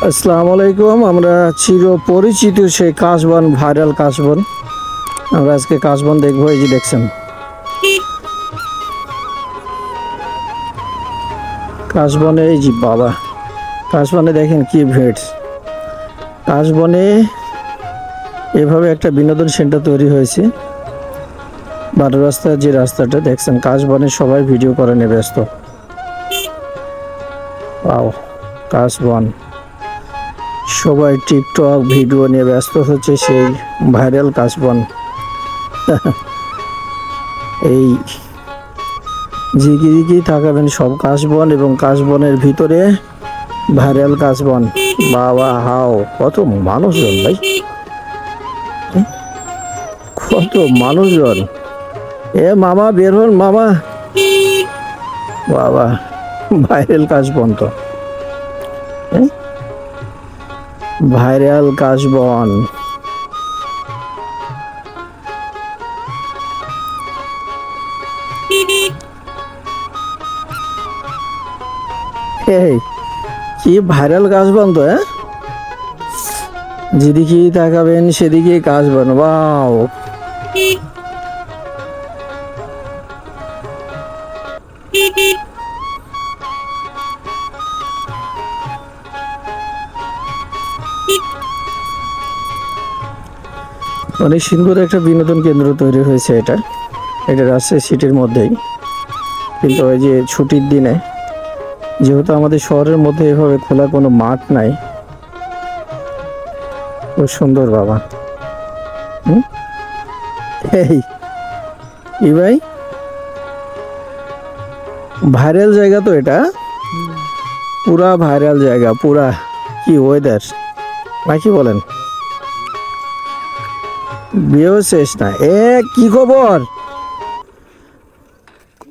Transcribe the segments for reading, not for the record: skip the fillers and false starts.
আসসালামু আলাইকুম। আমরা চির পরিচিত সেই কাশবন, ভাইরাল কাশবন। আমরা আজকে কাশবন দেখবো। এই যে দেখছেন কাশবনে, এই যে বাবা, কাশবনে দেখেন কি ভিড়। কাশবনে এভাবে একটা বিনোদন সেন্টার তৈরি হয়েছে। বারো রাস্তার যে রাস্তাটা দেখছেন, কাশবনে সবাই ভিডিও করে নিয়ে ব্যস্ত। ওয়াও, কাশবন সবাই টিকটক ভিডিও নিয়ে ব্যস্ত হচ্ছে, সেই ভাইরাল কাশবন। এই জিগি জিগি তাকাবেন সব কাশবন, এবং কাশবনের ভিতরে ভাইরাল কাশবন। বাবা হাও, কত মানুষজন ভাই, কত মানুষজন। এ মামা বের হন মামা। বাবা, ভাইরাল কাশবন তো, ভাইরাল কাশবন। এই কি ভাইরাল কাশবন তো, যেদিকে তাকাবেন সেদিকে কাশবন। ওয়াও, অনেক সুন্দর একটা বিনোদন কেন্দ্র তৈরি হয়েছে। এটা রাজশাহী সিটির মধ্যেই, কিন্তু ওই যে ছুটির দিনে, যেহেতু আমাদের শহরের মধ্যে এভাবে খোলা কোনো মাঠ নাই। খুব সুন্দর বাবা। এই ভাই, ভাইরাল জায়গা তো এটা, পুরা ভাইরাল জায়গা, পুরা। কি ওয়েদার নাকি বলেন, বিয়েও শেষ না। কি খবর?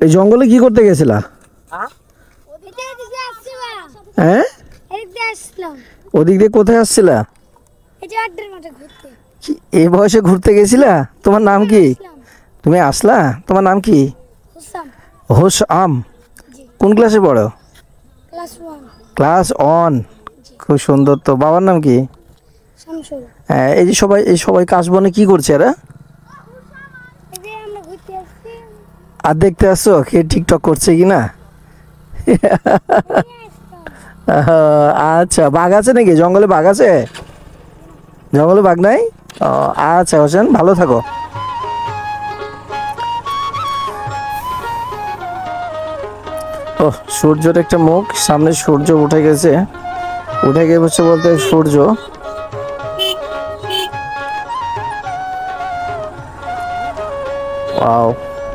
এই জঙ্গলে কি করতে গেছিলা? হ্যাঁ, ওদিক দিয়ে কোথায় আসছিলা? এই বয়সে ঘুরতে গেছিলা? তোমার নাম কি? তুমি আসলা? তোমার নাম কি? হোসাম। কোন ক্লাসে পড়ো? ক্লাস 1। খুব সুন্দর তো। বাবার নাম কি? হ্যাঁ, এই যে সবাই কাশবনে কি করছে এরা? আর দেখতে আসছো কে টিকটক করছে কিনা? আচ্ছা, বাঘ আছে নাকি জঙ্গলে? বাঘ আছে? জঙ্গলে বাঘ নাই? আচ্ছা হোসেন, ভালো থাকো। ও, সূর্যের একটা মুখ সামনে, সূর্য উঠে গেছে বলতে সূর্য। ওয়াও,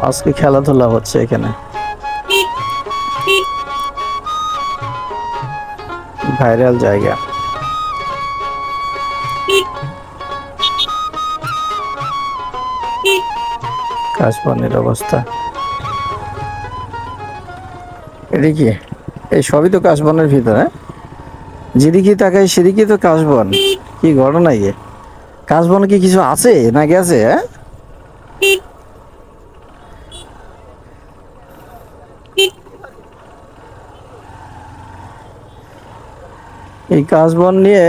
আজকে খেলাধুলা হচ্ছে এখানে। ভাইরাল জায়গা। কাশবনের অবস্থা এটা কি? এই সবই তো কাশবনের ভিতরে। যেদিকে তাকাই সেদিকে তো কাশবন। কি ঘটনা গিয়ে, কাশবনে কি কিছু আছে না গেছে? এই কাশবন নিয়ে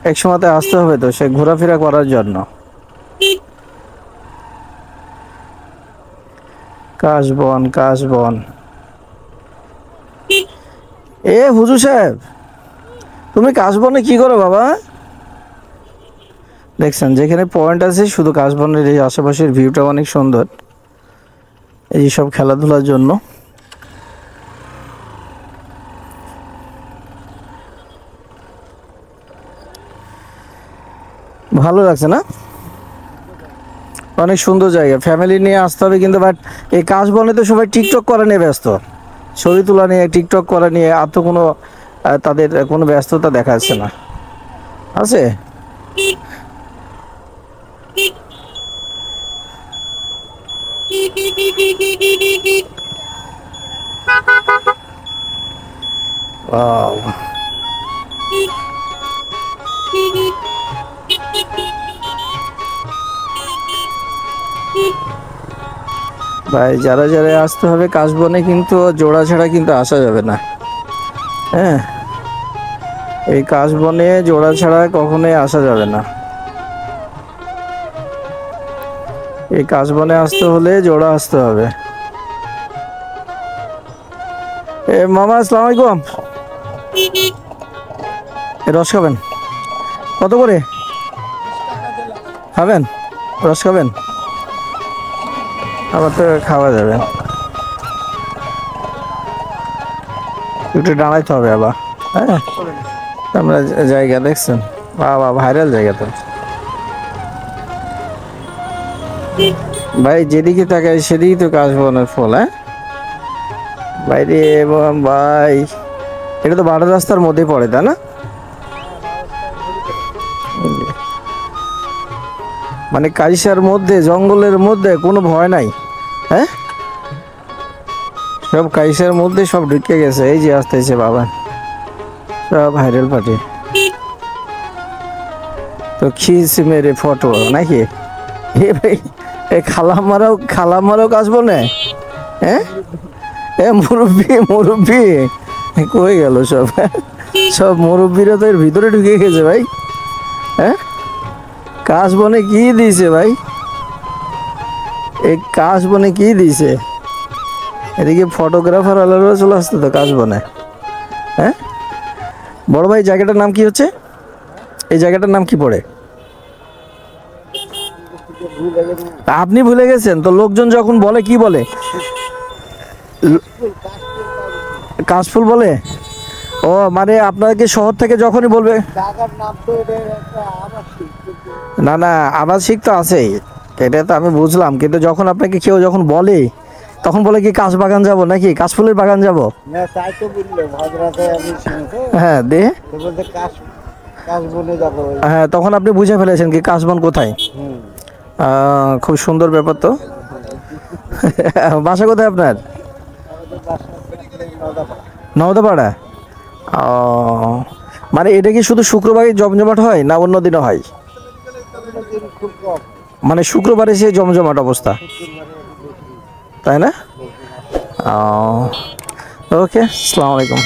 এক সময়তে আসতে হবে তো, সে ঘোরাফেরা করার জন্য। কাশবন কাশবন। হুজুর সাহেব, তুমি কাশবনে কি করো বাবা? দেখছেন যেখানে পয়েন্ট আছে, শুধু কাশবনের এই আশেপাশের ভিউটা অনেক সুন্দর, এই সব খেলাধুলার জন্য। ভালো লাগছে না? অনেক সুন্দর জায়গা, ফ্যামিলি নিয়ে আসতে হবে কিন্তু। বাট এই কাশবনে তো সবাই টিকটক করা নিয়ে ব্যস্ত, ছবি তোলা নিয়ে, টিকটক করা নিয়ে। আর তো কোনো তাদের কোনো ব্যস্ততা দেখা যাচ্ছে না। আছে ভাই, যারা যারা আসতে হবে কাশবনে, কিন্তু জোড়া ছাড়া কিন্তু আসা যাবে না। হ্যাঁ, এই কাশবনে জোড়া ছাড়া কখনোই আসা যাবে না। এই কাশবনে আসতে হলে জোড়া আসতে হবে। এ মামা আসসালামু আলাইকুম। রস খাবেন? কত করে খাবেন? রস খাবেন? আবার তো খাওয়া যাবে, একটু দাঁড়াইতে হবে আবার। হ্যাঁ, আমরা জায়গা দেখছেন, বাবা ভাইরাল জায়গা তো ভাই, যেদিকে তাকাই সেদিকে তো কাশবনের ফুল। হ্যাঁ বাইরে, এবং ভাই এটা তো বারো রাস্তার মধ্যে পড়ে, তাই না? মানে কাইসার মধ্যে, জঙ্গলের মধ্যে কোনো ভয় নাই। হ্যাঁ, সব কাইসার মধ্যে সব ঢুকে গেছে। এই যে আসতেছে বাবা, সব ভাইরাল পার্টি। তো খিস মেরে ফটো নাকি? এ ভাই, এ খালামারাও কাশবো না? হ্যাঁ, এ মুরব্বি কই গেল সব? সব মুরব্বিরা তো এর ভিতরে ঢুকে গেছে ভাই। হ্যাঁ, কাশবনে কি দিছে ভাই? এই কাশবনে কি দিছে? এদিকে ফটোগ্রাফার আলাদা চলে আসতো তো কাশবনে। হ্যাঁ বড় ভাই, জায়গাটার নাম কি হচ্ছে? এই জায়গাটার নাম কি পড়ে? আপনি ভুলে গেছেন তো? লোকজন যখন বলে কি বলে? কাশফুল বলে? ও মানে আপনাকে শহর থেকে যখনই বলবে, না না আবাসিক তো আছেই, এটা তো আমি বুঝলাম, কিন্তু যখন আপনাকে কেউ যখন বলে তখন বলে কি কাশ বাগান যাব নাকি কাশফুলের বাগান যাব? হ্যাঁ দে, হ্যাঁ তখন আপনি বুঝে ফেলেছেন কি কাশবন কোথায়। খুব সুন্দর ব্যাপার তো। বাসা কোথায় আপনার? নওদাপাড়া। ও মানে এটা কি শুধু শুক্রবারে জমজমাট হয় না অন্য দিনও হয়? মানে শুক্রবারে সে জমজমাট অবস্থা, তাই না? ওকে, আসসালামু আলাইকুম।